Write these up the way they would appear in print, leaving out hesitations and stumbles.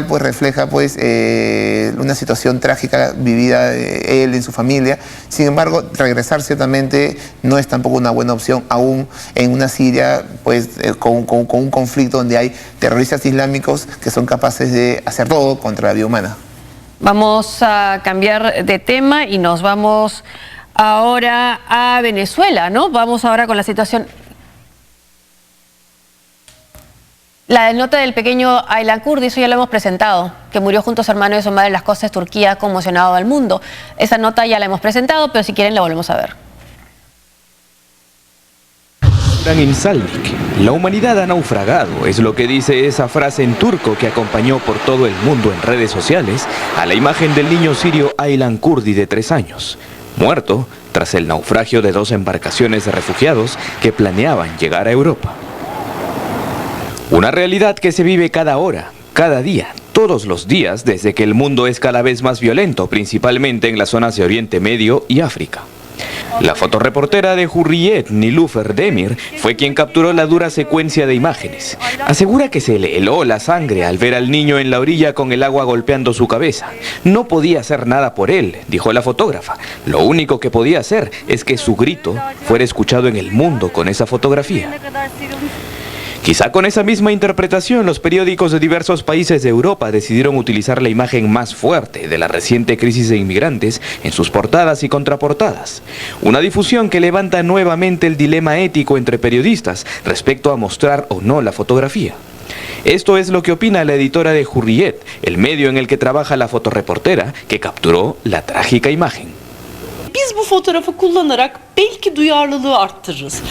Pues refleja pues una situación trágica vivida él en su familia. Sin embargo, regresar ciertamente no es tampoco una buena opción, aún en una Siria pues con un conflicto donde hay terroristas islámicos que son capaces de hacer todo contra la vida humana. Vamos a cambiar de tema y nos vamos ahora a Venezuela, ¿no? Vamos ahora con la situación. La nota del pequeño Aylan Kurdi, eso ya lo hemos presentado, que murió junto a su hermano y su madre en las costas de Turquía, conmocionado al mundo. Esa nota ya la hemos presentado, pero si quieren la volvemos a ver. En Saldik, la humanidad ha naufragado, es lo que dice esa frase en turco que acompañó por todo el mundo en redes sociales a la imagen del niño sirio Aylan Kurdi de 3 años, muerto tras el naufragio de 2 embarcaciones de refugiados que planeaban llegar a Europa. Una realidad que se vive cada hora, cada día, todos los días, desde que el mundo es cada vez más violento, principalmente en las zonas de Oriente Medio y África. La fotoreportera de Hurriyet, Nilüfer Demir, fue quien capturó la dura secuencia de imágenes. Asegura que se le heló la sangre al ver al niño en la orilla con el agua golpeando su cabeza. No podía hacer nada por él, dijo la fotógrafa. Lo único que podía hacer es que su grito fuera escuchado en el mundo con esa fotografía. Quizá con esa misma interpretación, los periódicos de diversos países de Europa decidieron utilizar la imagen más fuerte de la reciente crisis de inmigrantes en sus portadas y contraportadas. Una difusión que levanta nuevamente el dilema ético entre periodistas respecto a mostrar o no la fotografía. Esto es lo que opina la editora de Hurriyet, el medio en el que trabaja la fotoreportera que capturó la trágica imagen.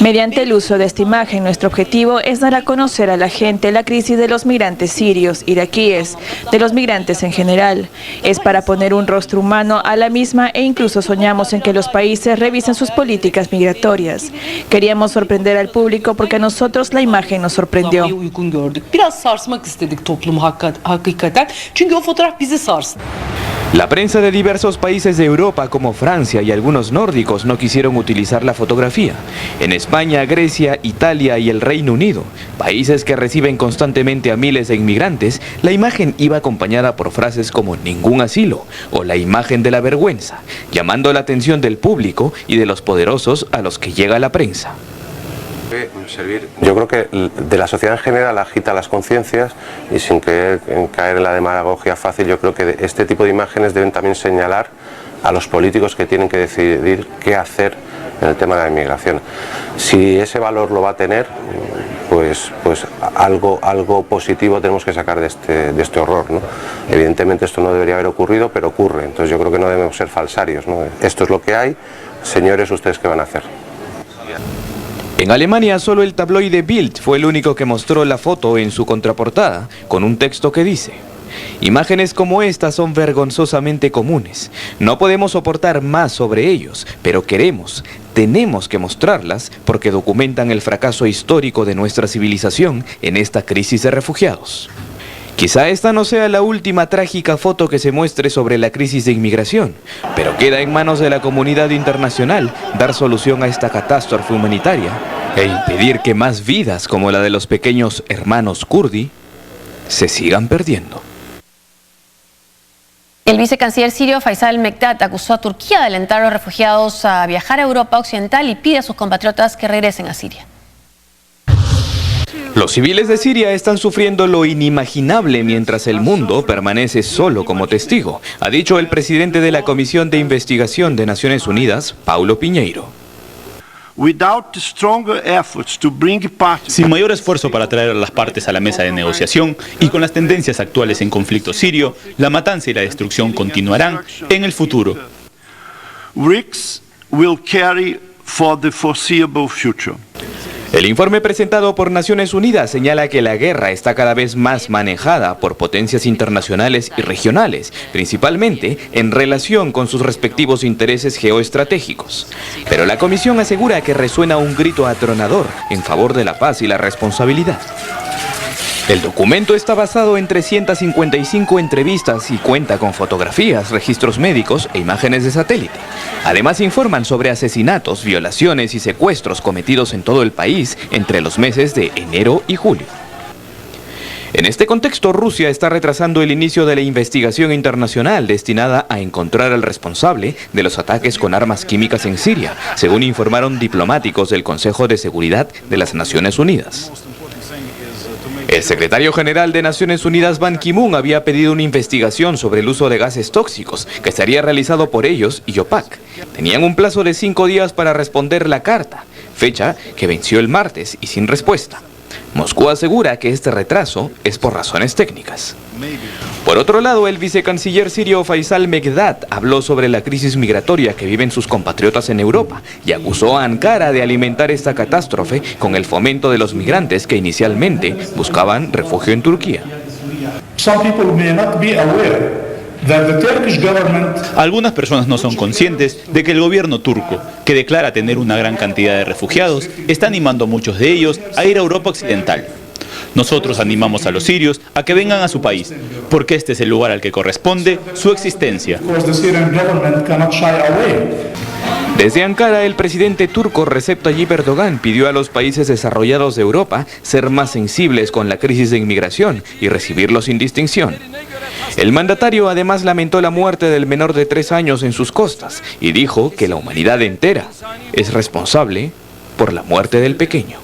Mediante el uso de esta imagen, nuestro objetivo es dar a conocer a la gente la crisis de los migrantes sirios, iraquíes, de los migrantes en general. Es para poner un rostro humano a la misma e incluso soñamos en que los países revisen sus políticas migratorias. Queríamos sorprender al público porque a nosotros la imagen nos sorprendió. La prensa de diversos países de Europa como Francia y algunos nórdicos no quisieron utilizar la fotografía. En España, Grecia, Italia y el Reino Unido, países que reciben constantemente a miles de inmigrantes, la imagen iba acompañada por frases como ningún asilo o la imagen de la vergüenza, llamando la atención del público y de los poderosos a los que llega la prensa. Yo creo que de la sociedad en general agita las conciencias y sin caer en la demagogia fácil, yo creo que este tipo de imágenes deben también señalar a los políticos que tienen que decidir qué hacer en el tema de la inmigración. Si ese valor lo va a tener, pues algo positivo tenemos que sacar de este horror, ¿no? Evidentemente esto no debería haber ocurrido, pero ocurre, entonces yo creo que no debemos ser falsarios, ¿no? Esto es lo que hay, señores, ¿ustedes qué van a hacer? En Alemania, solo el tabloide Bild fue el único que mostró la foto en su contraportada, con un texto que dice: imágenes como estas son vergonzosamente comunes. No podemos soportar más sobre ellos, pero tenemos que mostrarlas porque documentan el fracaso histórico de nuestra civilización en esta crisis de refugiados. Quizá esta no sea la última trágica foto que se muestre sobre la crisis de inmigración, pero queda en manos de la comunidad internacional dar solución a esta catástrofe humanitaria e impedir que más vidas como la de los pequeños hermanos Kurdi se sigan perdiendo. El vicecanciller sirio Faisal Mekdad acusó a Turquía de alentar a los refugiados a viajar a Europa Occidental y pide a sus compatriotas que regresen a Siria. Los civiles de Siria están sufriendo lo inimaginable mientras el mundo permanece solo como testigo, ha dicho el presidente de la Comisión de Investigación de Naciones Unidas, Paulo Piñeiro. Sin mayor esfuerzo para traer a las partes a la mesa de negociación y con las tendencias actuales en conflicto sirio, la matanza y la destrucción continuarán en el futuro. El informe presentado por Naciones Unidas señala que la guerra está cada vez más manejada por potencias internacionales y regionales, principalmente en relación con sus respectivos intereses geoestratégicos. Pero la Comisión asegura que resuena un grito atronador en favor de la paz y la responsabilidad. El documento está basado en 355 entrevistas y cuenta con fotografías, registros médicos e imágenes de satélite. Además informan sobre asesinatos, violaciones y secuestros cometidos en todo el país entre los meses de enero y julio. En este contexto, Rusia está retrasando el inicio de la investigación internacional destinada a encontrar al responsable de los ataques con armas químicas en Siria, según informaron diplomáticos del Consejo de Seguridad de las Naciones Unidas. El secretario general de Naciones Unidas, Ban Ki-moon, había pedido una investigación sobre el uso de gases tóxicos que sería realizado por ellos y OPAC. Tenían un plazo de 5 días para responder la carta, fecha que venció el martes y sin respuesta. Moscú asegura que este retraso es por razones técnicas. Por otro lado, el vicecanciller sirio Faisal Mekdad habló sobre la crisis migratoria que viven sus compatriotas en Europa y acusó a Ankara de alimentar esta catástrofe con el fomento de los migrantes que inicialmente buscaban refugio en Turquía. Algunas personas no son conscientes de que el gobierno turco, que declara tener una gran cantidad de refugiados, está animando a muchos de ellos a ir a Europa Occidental. Nosotros animamos a los sirios a que vengan a su país, porque este es el lugar al que corresponde su existencia. Desde Ankara, el presidente turco Recep Tayyip Erdogan pidió a los países desarrollados de Europa ser más sensibles con la crisis de inmigración y recibirlos sin distinción. El mandatario además lamentó la muerte del menor de 3 años en sus costas y dijo que la humanidad entera es responsable por la muerte del pequeño.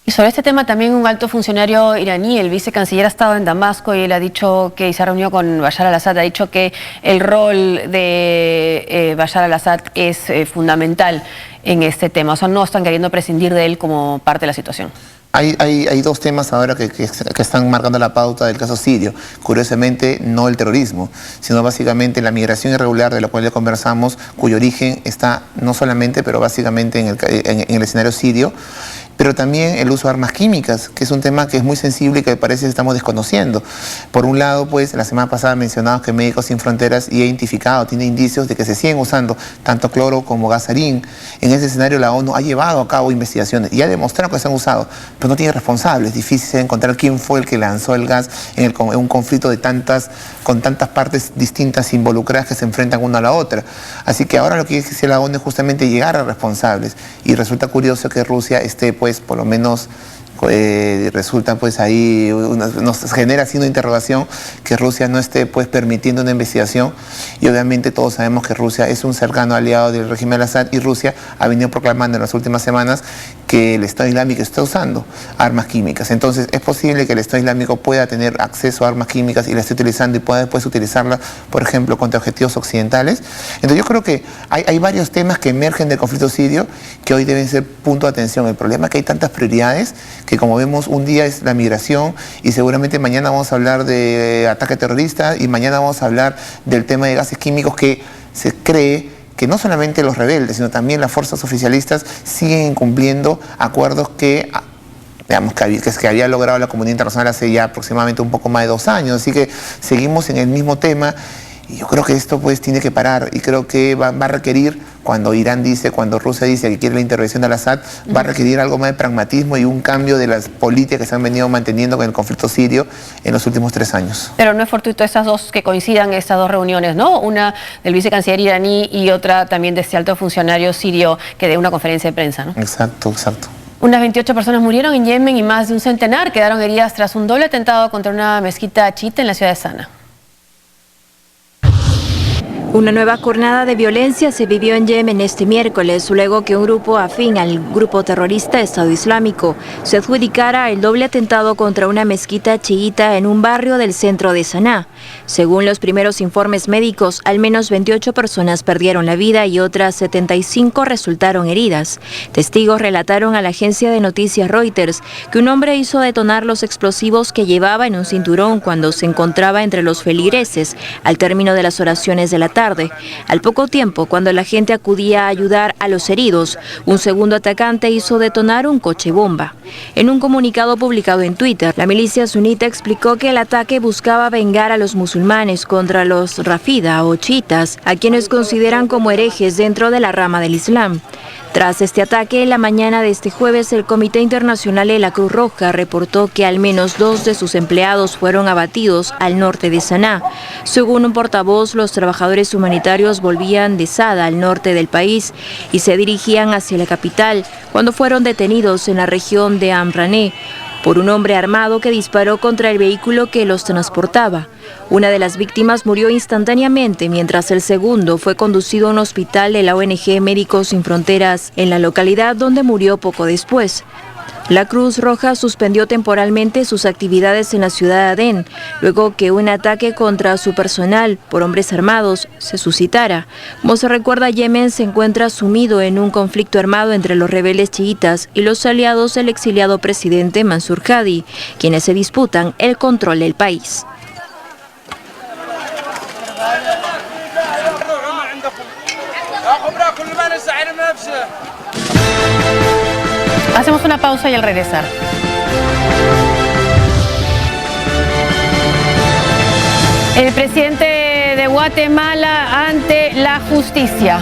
Y sobre este tema también un alto funcionario iraní, el vicecanciller, ha estado en Damasco y él ha dicho que, y se ha reunido con Bashar al-Assad, ha dicho que el rol de Bashar al-Assad es fundamental en este tema. O sea, no están queriendo prescindir de él como parte de la situación. Hay 2 temas ahora que están marcando la pauta del caso sirio. Curiosamente, no el terrorismo, sino básicamente la migración irregular de la cual ya conversamos, cuyo origen está no solamente, pero básicamente en el escenario sirio, pero también el uso de armas químicas, que es un tema que es muy sensible y que parece que estamos desconociendo. Por un lado, pues, la semana pasada mencionamos que Médicos Sin Fronteras ya ha identificado, tiene indicios de que se siguen usando tanto cloro como gas sarín. En ese escenario la ONU ha llevado a cabo investigaciones y ha demostrado que se han usado, pero no tiene responsables. Es difícil encontrar quién fue el que lanzó el gas en un conflicto con tantas partes distintas involucradas que se enfrentan una a la otra. Así que ahora lo que dice la ONU es justamente llegar a responsables, y resulta curioso que Rusia esté, pues, por lo menos resulta, pues, ahí nos genera así una interrogación que Rusia no esté, pues, permitiendo una investigación, y obviamente todos sabemos que Rusia es un cercano aliado del régimen al-Assad, y Rusia ha venido proclamando en las últimas semanas que el Estado Islámico está usando armas químicas. Entonces es posible que el Estado Islámico pueda tener acceso a armas químicas y la esté utilizando y pueda después utilizarlas, por ejemplo, contra objetivos occidentales. Entonces yo creo que hay varios temas que emergen del conflicto sirio que hoy deben ser punto de atención. El problema es que hay tantas prioridades que, como vemos, un día es la migración y seguramente mañana vamos a hablar de ataque terrorista y mañana vamos a hablar del tema de gases químicos, que se cree que no solamente los rebeldes, sino también las fuerzas oficialistas siguen incumpliendo acuerdos que había logrado la comunidad internacional hace ya aproximadamente un poco más de 2 años. Así que seguimos en el mismo tema. Y yo creo que esto, pues, tiene que parar, y creo que va a requerir, cuando Rusia dice que quiere la intervención de al-Assad, va a requerir algo más de pragmatismo y un cambio de las políticas que se han venido manteniendo con el conflicto sirio en los últimos 3 años. Pero no es fortuito que coincidan estas 2 reuniones, ¿no? Una del vicecanciller iraní y otra también de este alto funcionario sirio que dé una conferencia de prensa, ¿no? Exacto. Unas 28 personas murieron en Yemen y más de un centenar quedaron heridas tras un doble atentado contra una mezquita chiita en la ciudad de Sana. Una nueva jornada de violencia se vivió en Yemen este miércoles, luego que un grupo afín al grupo terrorista Estado Islámico se adjudicara el doble atentado contra una mezquita chiita en un barrio del centro de Saná. Según los primeros informes médicos, al menos 28 personas perdieron la vida y otras 75 resultaron heridas. Testigos relataron a la agencia de noticias Reuters que un hombre hizo detonar los explosivos que llevaba en un cinturón cuando se encontraba entre los feligreses al término de las oraciones de la tarde. Al poco tiempo, cuando la gente acudía a ayudar a los heridos, un segundo atacante hizo detonar un coche bomba. En un comunicado publicado en Twitter, la milicia sunita explicó que el ataque buscaba vengar a los musulmanes contra los rafida o chiitas, a quienes consideran como herejes dentro de la rama del Islam. Tras este ataque, en la mañana de este jueves, el Comité Internacional de la Cruz Roja reportó que al menos 2 de sus empleados fueron abatidos al norte de Saná. Según un portavoz, los trabajadores humanitarios volvían de Sada, al norte del país, y se dirigían hacia la capital cuando fueron detenidos en la región de Amrané por un hombre armado que disparó contra el vehículo que los transportaba. Una de las víctimas murió instantáneamente, mientras el segundo fue conducido a un hospital de la ONG Médicos Sin Fronteras en la localidad, donde murió poco después. La Cruz Roja suspendió temporalmente sus actividades en la ciudad de Adén, luego que un ataque contra su personal por hombres armados se suscitara. Como se recuerda, Yemen se encuentra sumido en un conflicto armado entre los rebeldes chiitas y los aliados del exiliado presidente Mansur Hadi, quienes se disputan el control del país. Hacemos una pausa y al regresar. El presidente de Guatemala ante la justicia.